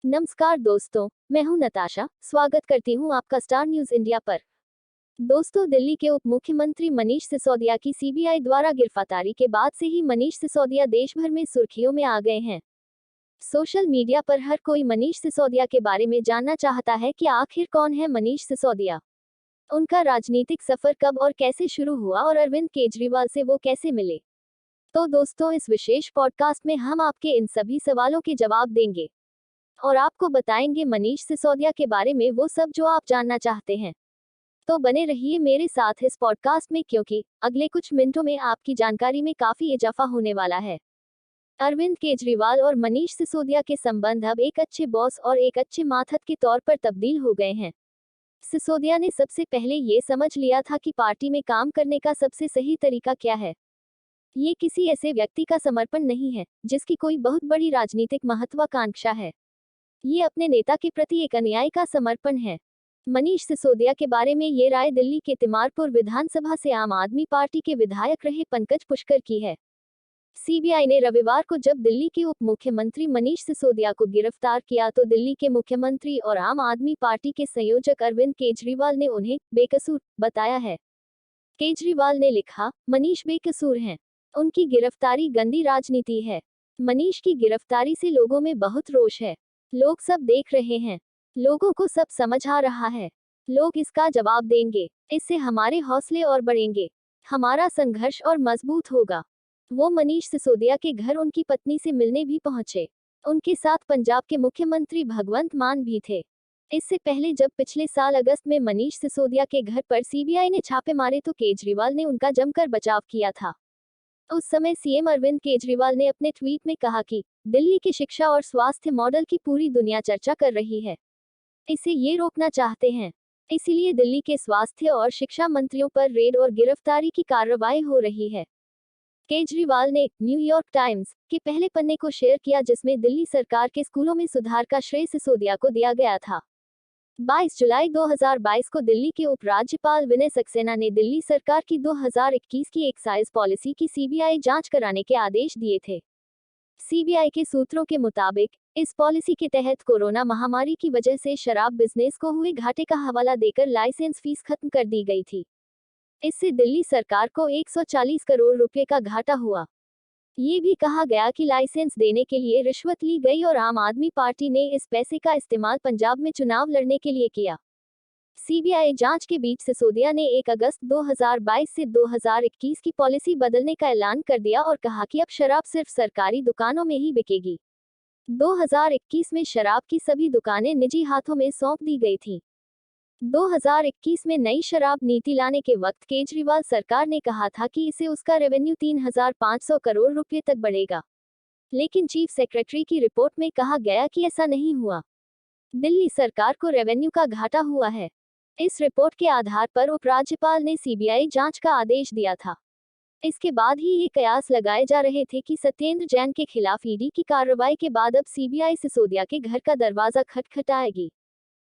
नमस्कार दोस्तों, मैं हूं नताशा। स्वागत करती हूं आपका स्टार न्यूज इंडिया पर। दोस्तों, दिल्ली के उप मुख्यमंत्री मनीष सिसोदिया की सीबीआई द्वारा गिरफ्तारी के बाद से ही मनीष सिसोदिया देश भर में सुर्खियों में आ गए हैं। सोशल मीडिया पर हर कोई मनीष सिसोदिया के बारे में जानना चाहता है कि आखिर कौन है मनीष सिसोदिया, उनका राजनीतिक सफर कब और कैसे शुरू हुआ और अरविंद केजरीवाल से वो कैसे मिले। तो दोस्तों, इस विशेष पॉडकास्ट में हम आपके इन सभी सवालों के जवाब देंगे और आपको बताएंगे मनीष सिसोदिया के बारे में वो सब जो आप जानना चाहते हैं। तो बने रहिए मेरे साथ इस पॉडकास्ट में, क्योंकि अगले कुछ मिनटों में आपकी जानकारी में काफी इजाफा होने वाला है। अरविंद केजरीवाल और मनीष सिसोदिया के संबंध अब एक अच्छे बॉस और एक अच्छे माथत के तौर पर तब्दील हो गए हैं। सिसोदिया ने सबसे पहले ये समझ लिया था कि पार्टी में काम करने का सबसे सही तरीका क्या है। ये किसी ऐसे व्यक्ति का समर्पण नहीं है जिसकी कोई बहुत बड़ी राजनीतिक महत्वाकांक्षा है। ये अपने नेता के प्रति एक अनुयायी का समर्पण है। मनीष सिसोदिया के बारे में ये राय दिल्ली के तिमारपुर विधानसभा से आम आदमी पार्टी के विधायक रहे पंकज पुष्कर की है। सीबीआई ने रविवार को जब दिल्ली के उप मुख्यमंत्री मनीष सिसोदिया को गिरफ्तार किया तो दिल्ली के मुख्यमंत्री और आम आदमी पार्टी के संयोजक अरविंद केजरीवाल ने उन्हें बेकसूर बताया है। केजरीवाल ने लिखा, मनीष बेकसूर हैं। उनकी गिरफ्तारी गंदी राजनीति है। मनीष की गिरफ्तारी से लोगों में बहुत रोष है। लोग सब देख रहे हैं। लोगों को सब समझ आ रहा है। लोग इसका जवाब देंगे। इससे हमारे हौसले और बढ़ेंगे। हमारा संघर्ष और मजबूत होगा। वो मनीष सिसोदिया के घर उनकी पत्नी से मिलने भी पहुंचे। उनके साथ पंजाब के मुख्यमंत्री भगवंत मान भी थे। इससे पहले जब पिछले साल अगस्त में मनीष सिसोदिया के घर पर सीबीआई ने छापे मारे तो केजरीवाल ने उनका जमकर बचाव किया था। उस समय सीएम अरविंद केजरीवाल ने अपने ट्वीट में कहा कि दिल्ली के शिक्षा और स्वास्थ्य मॉडल की पूरी दुनिया चर्चा कर रही है। इसे ये रोकना चाहते हैं। इसीलिए दिल्ली के स्वास्थ्य और शिक्षा मंत्रियों पर रेड और गिरफ्तारी की कार्रवाई हो रही है। केजरीवाल ने न्यूयॉर्क टाइम्स के पहले पन्ने को शेयर किया, जिसमें दिल्ली सरकार के स्कूलों में सुधार का श्रेय सिसोदिया को दिया गया था। 22 जुलाई 2022 को दिल्ली के उपराज्यपाल विनय सक्सेना ने दिल्ली सरकार की 2021 की एक्साइज पॉलिसी की सीबीआई जांच कराने के आदेश दिए थे। सीबीआई के सूत्रों के मुताबिक इस पॉलिसी के तहत कोरोना महामारी की वजह से शराब बिजनेस को हुए घाटे का हवाला देकर लाइसेंस फीस खत्म कर दी गई थी। इससे दिल्ली सरकार को 140 करोड़ रुपए का घाटा हुआ। ये भी कहा गया कि लाइसेंस देने के लिए रिश्वत ली गई और आम आदमी पार्टी ने इस पैसे का इस्तेमाल पंजाब में चुनाव लड़ने के लिए किया। सीबीआई जांच के बीच सिसोदिया ने 1 अगस्त 2022 से 2021 की पॉलिसी बदलने का ऐलान कर दिया और कहा कि अब शराब सिर्फ सरकारी दुकानों में ही बिकेगी। 2021 में शराब की सभी दुकानें निजी हाथों में सौंप दी गई थी। 2021 में नई शराब नीति लाने के वक्त केजरीवाल सरकार ने कहा था कि इससे उसका रेवेन्यू 3,500 करोड़ रुपए तक बढ़ेगा। लेकिन चीफ सेक्रेटरी की रिपोर्ट में कहा गया कि ऐसा नहीं हुआ। दिल्ली सरकार को रेवेन्यू का घाटा हुआ है। इस रिपोर्ट के आधार पर उपराज्यपाल ने सीबीआई जांच का आदेश दिया था। इसके बाद ही ये कयास लगाए जा रहे थे कि सत्येंद्र जैन के खिलाफ ईडी की कार्रवाई के बाद अब सीबीआई सिसोदिया के घर का दरवाजा खटखटाएगी।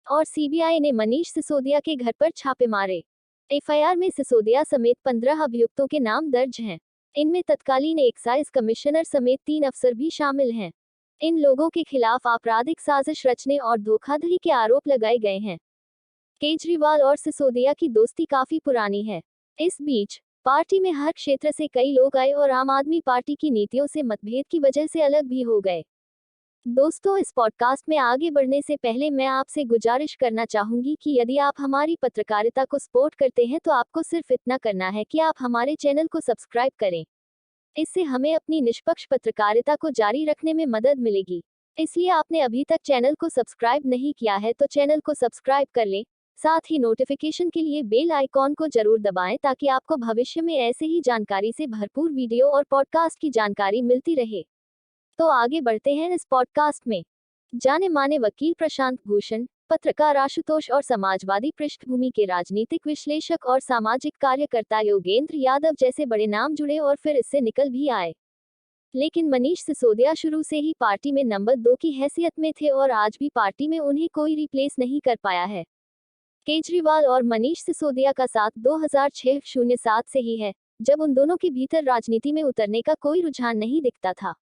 और सीबीआई ने मनीष सिसोदिया के घर पर छापे मारे। एफआईआर में सिसोदिया समेत 15 अभियुक्तों के नाम दर्ज हैं। इनमें तत्कालीन एक्साइज कमिश्नर समेत 3 अफसर भी शामिल हैं। इन लोगों के खिलाफ आपराधिक साजिश रचने और धोखाधड़ी के आरोप लगाए गए हैं। केजरीवाल और सिसोदिया की दोस्ती काफी पुरानी है। इस बीच पार्टी में हर क्षेत्र से कई लोग आए और आम आदमी पार्टी की नीतियों से मतभेद की वजह से अलग भी हो गए। दोस्तों, इस पॉडकास्ट में आगे बढ़ने से पहले मैं आपसे गुजारिश करना चाहूंगी कि यदि आप हमारी पत्रकारिता को सपोर्ट करते हैं तो आपको सिर्फ इतना करना है कि आप हमारे चैनल को सब्सक्राइब करें। इससे हमें अपनी निष्पक्ष पत्रकारिता को जारी रखने में मदद मिलेगी। इसलिए आपने अभी तक चैनल को सब्सक्राइब नहीं किया है तो चैनल को सब्सक्राइब कर लें। साथ ही नोटिफिकेशन के लिए बेल आइकॉन को जरूर दबाएं ताकि आपको भविष्य में ऐसे ही जानकारी से भरपूर वीडियो और पॉडकास्ट की जानकारी मिलती रहे। तो आगे बढ़ते हैं इस पॉडकास्ट में। जाने माने वकील प्रशांत भूषण, पत्रकार आशुतोष और समाजवादी पृष्ठभूमि के राजनीतिक विश्लेषक और सामाजिक कार्यकर्ता योगेंद्र यादव जैसे बड़े नाम जुड़े और फिर इससे निकल भी आए। लेकिन मनीष सिसोदिया शुरू से ही पार्टी में नंबर 2 की हैसियत में थे और आज भी पार्टी में उन्हें कोई रिप्लेस नहीं कर पाया है। केजरीवाल और मनीष सिसोदिया का साथ 2006-07 से ही है, जब उन दोनों के भीतर राजनीति में उतरने का कोई रुझान नहीं दिखता था।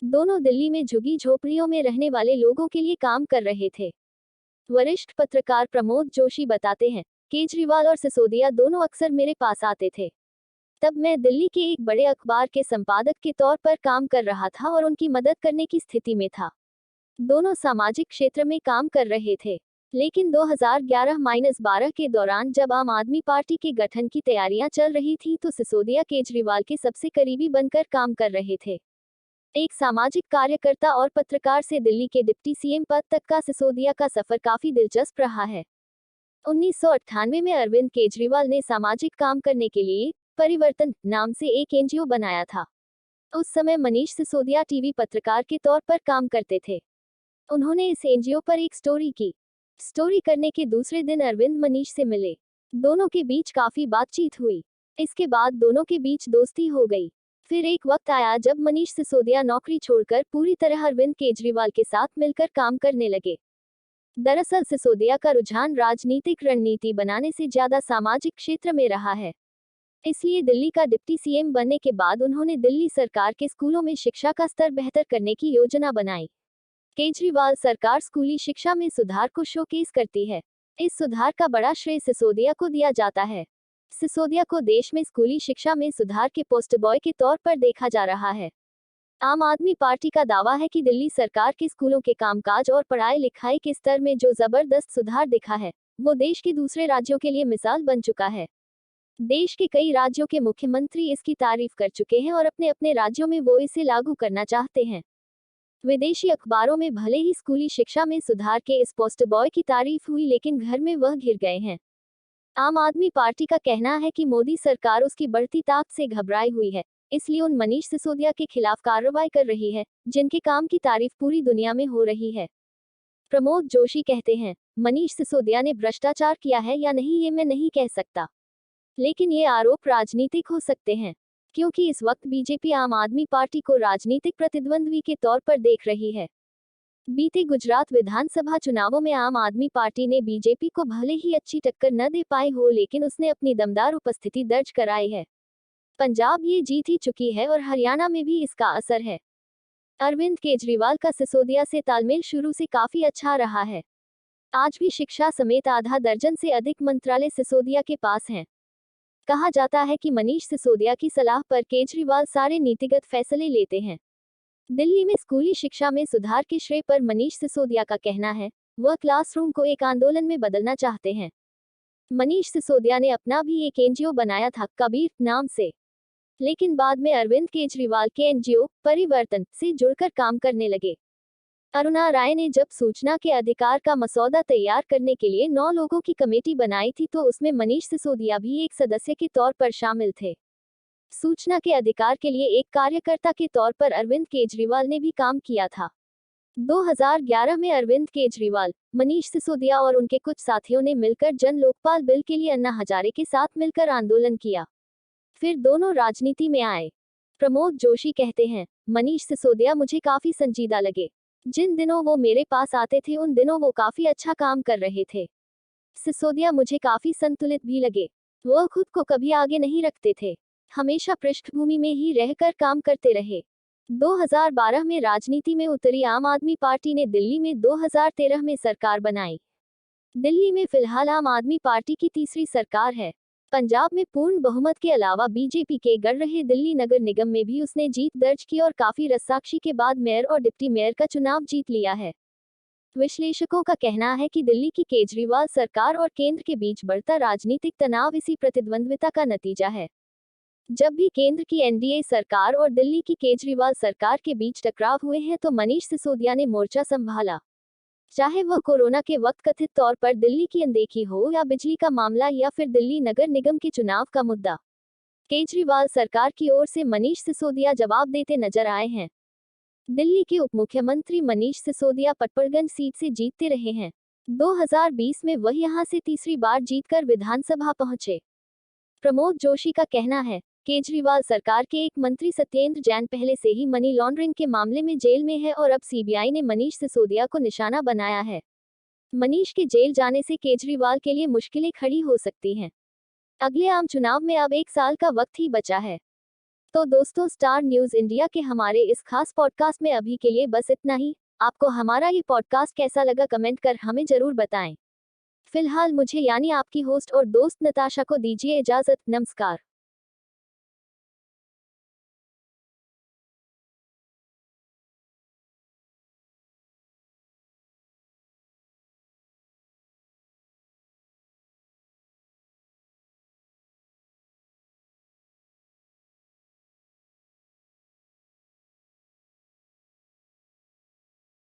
दोनों दिल्ली में झुग्गी झोपड़ियों में रहने वाले लोगों के लिए काम कर रहे थे। वरिष्ठ पत्रकार प्रमोद जोशी बताते हैं, केजरीवाल और सिसोदिया दोनों अक्सर मेरे पास आते थे। तब मैं दिल्ली के एक बड़े अखबार के संपादक के तौर पर काम कर रहा था और उनकी मदद करने की स्थिति में था। दोनों सामाजिक क्षेत्र में काम कर रहे थे। लेकिन 2011-12 के दौरान जब आम आदमी पार्टी के गठन की तैयारियां चल रही थीं तो सिसोदिया केजरीवाल के सबसे करीबी बनकर काम कर रहे थे। एक सामाजिक कार्यकर्ता और पत्रकार से दिल्ली के डिप्टी सीएम पद तक का सिसोदिया का सफर काफी दिलचस्प रहा है। 1998 में अरविंद केजरीवाल ने सामाजिक काम करने के लिए परिवर्तन नाम से एक एनजीओ बनाया था। उस समय मनीष सिसोदिया टीवी पत्रकार के तौर पर काम करते थे। उन्होंने इस एनजीओ पर एक स्टोरी की। स्टोरी करने के दूसरे दिन अरविंद मनीष से मिले। दोनों के बीच काफी बातचीत हुई। इसके बाद दोनों के बीच दोस्ती हो गई। फिर एक वक्त आया जब मनीष सिसोदिया नौकरी छोड़कर पूरी तरह अरविंद केजरीवाल के साथ मिलकर काम करने लगे। दरअसल सिसोदिया का रुझान राजनीतिक रणनीति बनाने से ज्यादा सामाजिक क्षेत्र में रहा है। इसलिए दिल्ली का डिप्टी सीएम बनने के बाद उन्होंने दिल्ली सरकार के स्कूलों में शिक्षा का स्तर बेहतर करने की योजना बनाई। केजरीवाल सरकार स्कूली शिक्षा में सुधार को शोकेस करती है। इस सुधार का बड़ा श्रेय सिसोदिया को दिया जाता है। सिसोदिया को देश में स्कूली शिक्षा में सुधार के पोस्टर बॉय के तौर पर देखा जा रहा है। आम आदमी पार्टी का दावा है कि दिल्ली सरकार के स्कूलों के कामकाज और पढ़ाई लिखाई के स्तर में जो जबरदस्त सुधार दिखा है, वो देश के दूसरे राज्यों के लिए मिसाल बन चुका है। देश के कई राज्यों के मुख्यमंत्री इसकी तारीफ कर चुके हैं और अपने अपने राज्यों में वो इसे लागू करना चाहते हैं। विदेशी अखबारों में भले ही स्कूली शिक्षा में सुधार के इस पोस्टर बॉय की तारीफ हुई, लेकिन घर में वह घिर गए हैं। आम आदमी पार्टी का कहना है कि मोदी सरकार उसकी बढ़ती ताकत से घबराई हुई है, इसलिए उन मनीष सिसोदिया के खिलाफ कार्रवाई कर रही है, जिनके काम की तारीफ पूरी दुनिया में हो रही है। प्रमोद जोशी कहते हैं, मनीष सिसोदिया ने भ्रष्टाचार किया है या नहीं ये मैं नहीं कह सकता, लेकिन ये आरोप राजनीतिक हो सकते हैं, क्योंकि इस वक्त बीजेपी आम आदमी पार्टी को राजनीतिक प्रतिद्वंद्वी के तौर पर देख रही है। बीते गुजरात विधानसभा चुनावों में आम आदमी पार्टी ने बीजेपी को भले ही अच्छी टक्कर न दे पाई हो, लेकिन उसने अपनी दमदार उपस्थिति दर्ज कराई है। पंजाब ये जीत ही चुकी है और हरियाणा में भी इसका असर है। अरविंद केजरीवाल का सिसोदिया से तालमेल शुरू से काफी अच्छा रहा है। आज भी शिक्षा समेत आधा दर्जन से अधिक मंत्रालय सिसोदिया के पास हैं। कहा जाता है कि मनीष सिसोदिया की सलाह पर केजरीवाल सारे नीतिगत फैसले लेते हैं। दिल्ली में स्कूली शिक्षा में सुधार के श्रेय पर मनीष सिसोदिया का कहना है, वह क्लासरूम को एक आंदोलन में बदलना चाहते हैं। मनीष सिसोदिया ने अपना भी एक एनजीओ बनाया था, कबीर नाम से, लेकिन बाद में अरविंद केजरीवाल के एनजीओ परिवर्तन से जुड़कर काम करने लगे। अरुणा राय ने जब सूचना के अधिकार का मसौदा तैयार करने के लिए 9 लोगों की कमेटी बनाई थी तो उसमें मनीष सिसोदिया भी एक सदस्य के तौर पर शामिल थे। सूचना के अधिकार के लिए एक कार्यकर्ता के तौर पर अरविंद केजरीवाल ने भी काम किया था। 2011 में अरविंद केजरीवाल, मनीष सिसोदिया और उनके कुछ साथियों ने मिलकर जन लोकपाल बिल के लिए अन्ना हजारे के साथ मिलकर आंदोलन किया। फिर दोनों राजनीति में आए। प्रमोद जोशी कहते हैं, मनीष सिसोदिया मुझे काफी संजीदा लगे। जिन दिनों वो मेरे पास आते थे उन दिनों वो काफी अच्छा काम कर रहे थे। सिसोदिया मुझे काफी संतुलित भी लगे। वो खुद को कभी आगे नहीं रखते थे, हमेशा पृष्ठभूमि में ही रहकर काम करते रहे। 2012 में राजनीति में उतरी आम आदमी पार्टी ने दिल्ली में 2013 में सरकार बनाई। दिल्ली में फिलहाल आम आदमी पार्टी की तीसरी सरकार है। पंजाब में पूर्ण बहुमत के अलावा बीजेपी के गढ़ रहे दिल्ली नगर निगम में भी उसने जीत दर्ज की और काफी रस्साकशी के बाद मेयर और डिप्टी मेयर का चुनाव जीत लिया है। विश्लेषकों का कहना है कि दिल्ली की केजरीवाल सरकार और केंद्र के बीच बढ़ता राजनीतिक तनाव इसी प्रतिद्वंद्विता का नतीजा है। जब भी केंद्र की एनडीए सरकार और दिल्ली की केजरीवाल सरकार के बीच टकराव हुए हैं तो मनीष सिसोदिया ने मोर्चा संभाला, चाहे वह कोरोना के वक्त कथित तौर पर दिल्ली की अनदेखी हो या बिजली का मामला या फिर दिल्ली नगर निगम के चुनाव का मुद्दा। केजरीवाल सरकार की ओर से मनीष सिसोदिया जवाब देते नजर आए हैं। दिल्ली के उप मुख्यमंत्री मनीष सिसोदिया पटपड़गंज सीट से जीतते रहे हैं। 2020 में वह यहां से तीसरी बार जीतकर विधानसभा पहुंचे। प्रमोद जोशी का कहना है, केजरीवाल सरकार के एक मंत्री सत्येंद्र जैन पहले से ही मनी लॉन्ड्रिंग के मामले में जेल में है और अब सीबीआई ने मनीष सिसोदिया को निशाना बनाया है। मनीष के जेल जाने से केजरीवाल के लिए मुश्किलें खड़ी हो सकती हैं। अगले आम चुनाव में अब 1 साल का वक्त ही बचा है। तो दोस्तों, स्टार न्यूज़ इंडिया के हमारे इस खास पॉडकास्ट में अभी के लिए बस इतना ही। आपको हमारा ये पॉडकास्ट कैसा लगा कमेंट कर हमें जरूर बताएं। फिलहाल मुझे यानी आपकी होस्ट और दोस्त नताशा को दीजिए इजाजत। नमस्कार।